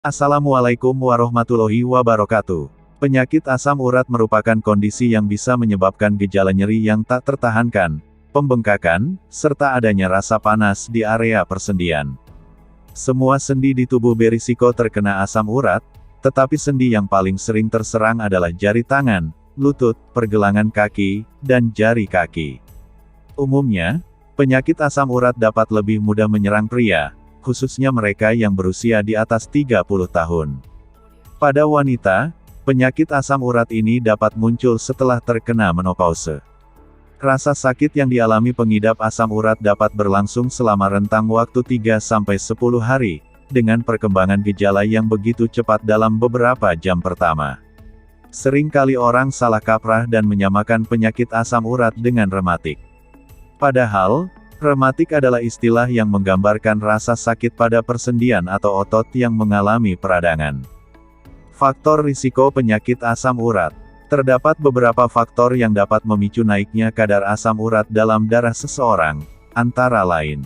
Assalamualaikum warahmatullahi wabarakatuh. Penyakit asam urat merupakan kondisi yang bisa menyebabkan gejala nyeri yang tak tertahankan, pembengkakan, serta adanya rasa panas di area persendian. Semua sendi di tubuh berisiko terkena asam urat, tetapi sendi yang paling sering terserang adalah jari tangan, lutut, pergelangan kaki, dan jari kaki. Umumnya, penyakit asam urat dapat lebih mudah menyerang pria, khususnya mereka yang berusia di atas 30 tahun. Pada wanita, penyakit asam urat ini dapat muncul setelah terkena menopause. Rasa sakit yang dialami pengidap asam urat dapat berlangsung selama rentang waktu 3-10 hari, dengan perkembangan gejala yang begitu cepat dalam beberapa jam pertama. Sering kali orang salah kaprah dan menyamakan penyakit asam urat dengan rematik. Padahal, rematik adalah istilah yang menggambarkan rasa sakit pada persendian atau otot yang mengalami peradangan. Faktor risiko penyakit asam urat. Terdapat beberapa faktor yang dapat memicu naiknya kadar asam urat dalam darah seseorang, antara lain: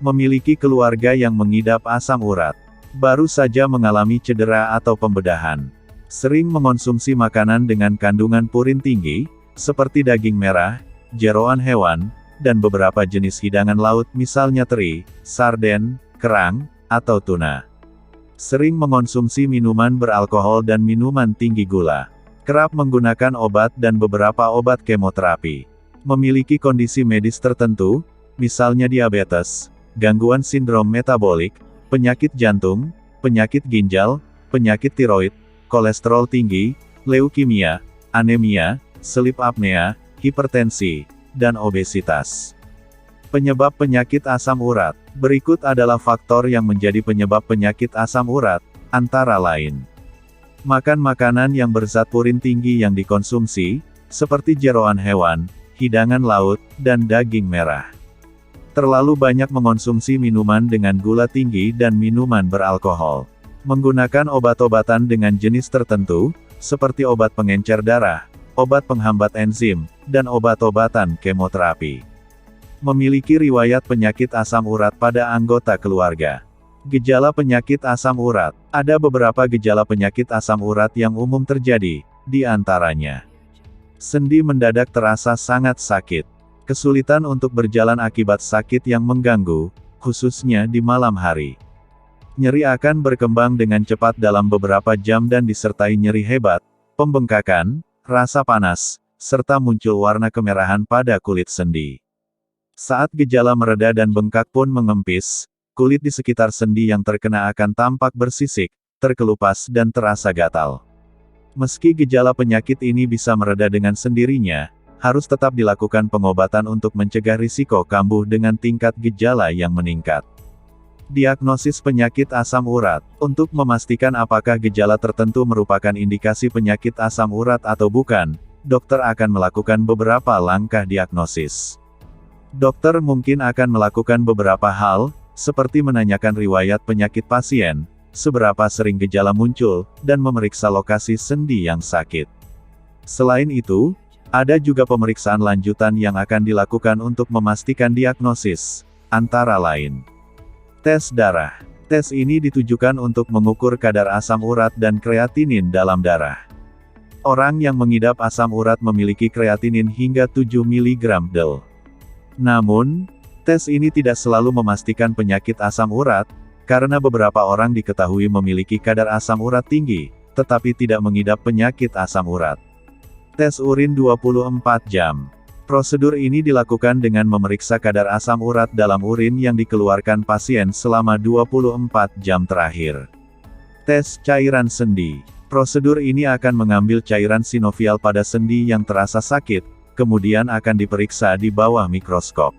memiliki keluarga yang mengidap asam urat, baru saja mengalami cedera atau pembedahan, sering mengonsumsi makanan dengan kandungan purin tinggi, seperti daging merah, jeroan hewan, dan beberapa jenis hidangan laut misalnya teri, sarden, kerang, atau tuna. Sering mengonsumsi minuman beralkohol dan minuman tinggi gula. Kerap menggunakan obat dan beberapa obat kemoterapi. Memiliki kondisi medis tertentu, misalnya diabetes, gangguan sindrom metabolik, penyakit jantung, penyakit ginjal, penyakit tiroid, kolesterol tinggi, leukemia, anemia, sleep apnea, hipertensi, dan obesitas. Penyebab penyakit asam urat. Berikut adalah faktor yang menjadi penyebab penyakit asam urat, antara lain: makan makanan yang berzat purin tinggi yang dikonsumsi, seperti jeroan hewan, hidangan laut, dan daging merah. Terlalu banyak mengonsumsi minuman dengan gula tinggi dan minuman beralkohol. Menggunakan obat-obatan dengan jenis tertentu, seperti obat pengencer darah, obat penghambat enzim, dan obat-obatan kemoterapi. Memiliki riwayat penyakit asam urat pada anggota keluarga. Gejala penyakit asam urat. Ada beberapa gejala penyakit asam urat yang umum terjadi, di antaranya: sendi mendadak terasa sangat sakit, kesulitan untuk berjalan akibat sakit yang mengganggu, khususnya di malam hari. Nyeri akan berkembang dengan cepat dalam beberapa jam dan disertai nyeri hebat, pembengkakan, rasa panas, serta muncul warna kemerahan pada kulit sendi. Saat gejala mereda dan bengkak pun mengempis, kulit di sekitar sendi yang terkena akan tampak bersisik, terkelupas dan terasa gatal. Meski gejala penyakit ini bisa mereda dengan sendirinya, harus tetap dilakukan pengobatan untuk mencegah risiko kambuh dengan tingkat gejala yang meningkat. Diagnosis penyakit asam urat. Untuk memastikan apakah gejala tertentu merupakan indikasi penyakit asam urat atau bukan, dokter akan melakukan beberapa langkah diagnosis. Dokter mungkin akan melakukan beberapa hal, seperti menanyakan riwayat penyakit pasien, seberapa sering gejala muncul, dan memeriksa lokasi sendi yang sakit. Selain itu, ada juga pemeriksaan lanjutan yang akan dilakukan untuk memastikan diagnosis, antara lain: tes darah. Tes ini ditujukan untuk mengukur kadar asam urat dan kreatinin dalam darah. Orang yang mengidap asam urat memiliki kreatinin hingga 7 mg/dl. Namun, tes ini tidak selalu memastikan penyakit asam urat, karena beberapa orang diketahui memiliki kadar asam urat tinggi, tetapi tidak mengidap penyakit asam urat. Tes urin 24 jam. Prosedur ini dilakukan dengan memeriksa kadar asam urat dalam urin yang dikeluarkan pasien selama 24 jam terakhir. Tes cairan sendi. Prosedur ini akan mengambil cairan sinovial pada sendi yang terasa sakit, kemudian akan diperiksa di bawah mikroskop.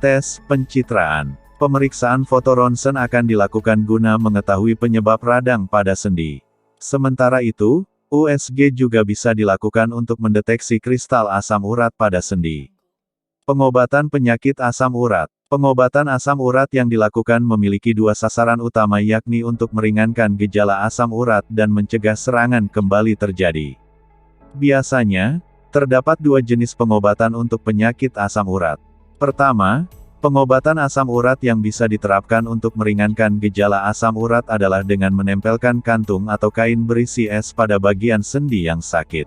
Tes pencitraan. Pemeriksaan foto ronsen akan dilakukan guna mengetahui penyebab radang pada sendi. Sementara itu, USG juga bisa dilakukan untuk mendeteksi kristal asam urat pada sendi. Pengobatan penyakit asam urat. Pengobatan asam urat yang dilakukan memiliki dua sasaran utama, yakni untuk meringankan gejala asam urat dan mencegah serangan kembali terjadi. Biasanya, terdapat dua jenis pengobatan untuk penyakit asam urat. Pertama, Pengobatan asam urat yang bisa diterapkan untuk meringankan gejala asam urat adalah dengan menempelkan kantung atau kain berisi es pada bagian sendi yang sakit.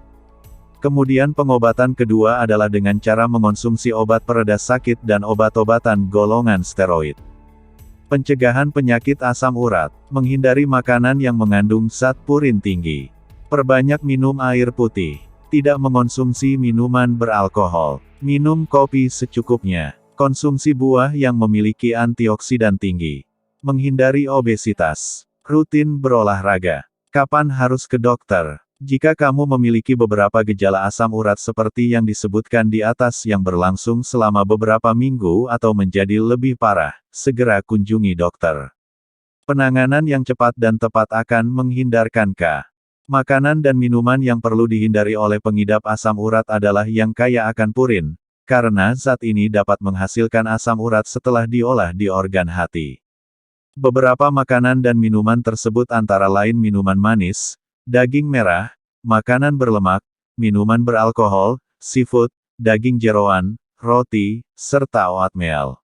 Kemudian pengobatan kedua adalah dengan cara mengonsumsi obat pereda sakit dan obat-obatan golongan steroid. Pencegahan penyakit asam urat, menghindari makanan yang mengandung zat purin tinggi. Perbanyak minum air putih. Tidak mengonsumsi minuman beralkohol. Minum kopi secukupnya. Konsumsi buah yang memiliki antioksidan tinggi. Menghindari obesitas. Rutin berolahraga. Kapan harus ke dokter? Jika kamu memiliki beberapa gejala asam urat seperti yang disebutkan di atas yang berlangsung selama beberapa minggu atau menjadi lebih parah, segera kunjungi dokter. Penanganan yang cepat dan tepat akan menghindarkan K. Makanan dan minuman yang perlu dihindari oleh pengidap asam urat adalah yang kaya akan purin, karena zat ini dapat menghasilkan asam urat setelah diolah di organ hati. Beberapa makanan dan minuman tersebut antara lain minuman manis, daging merah, makanan berlemak, minuman beralkohol, seafood, daging jeroan, roti, serta oatmeal.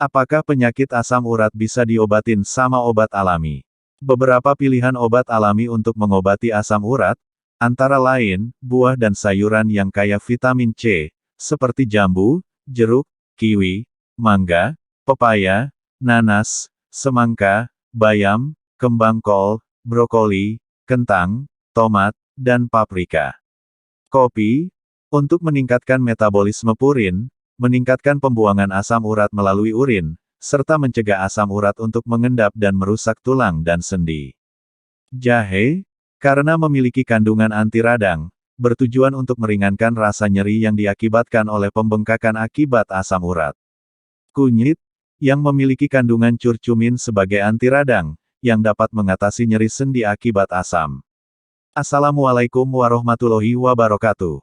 Apakah penyakit asam urat bisa diobatin sama obat alami? Beberapa pilihan obat alami untuk mengobati asam urat, antara lain, buah dan sayuran yang kaya vitamin C, seperti jambu, jeruk, kiwi, mangga, pepaya, nanas, semangka, bayam, kembang kol, brokoli, kentang, tomat, dan paprika. Kopi, untuk meningkatkan metabolisme purin, meningkatkan pembuangan asam urat melalui urin, serta mencegah asam urat untuk mengendap dan merusak tulang dan sendi. Jahe, karena memiliki kandungan anti radang, bertujuan untuk meringankan rasa nyeri yang diakibatkan oleh pembengkakan akibat asam urat. Kunyit, yang memiliki kandungan curcumin sebagai anti radang, yang dapat mengatasi nyeri sendi akibat asam. Assalamualaikum warahmatullahi wabarakatuh.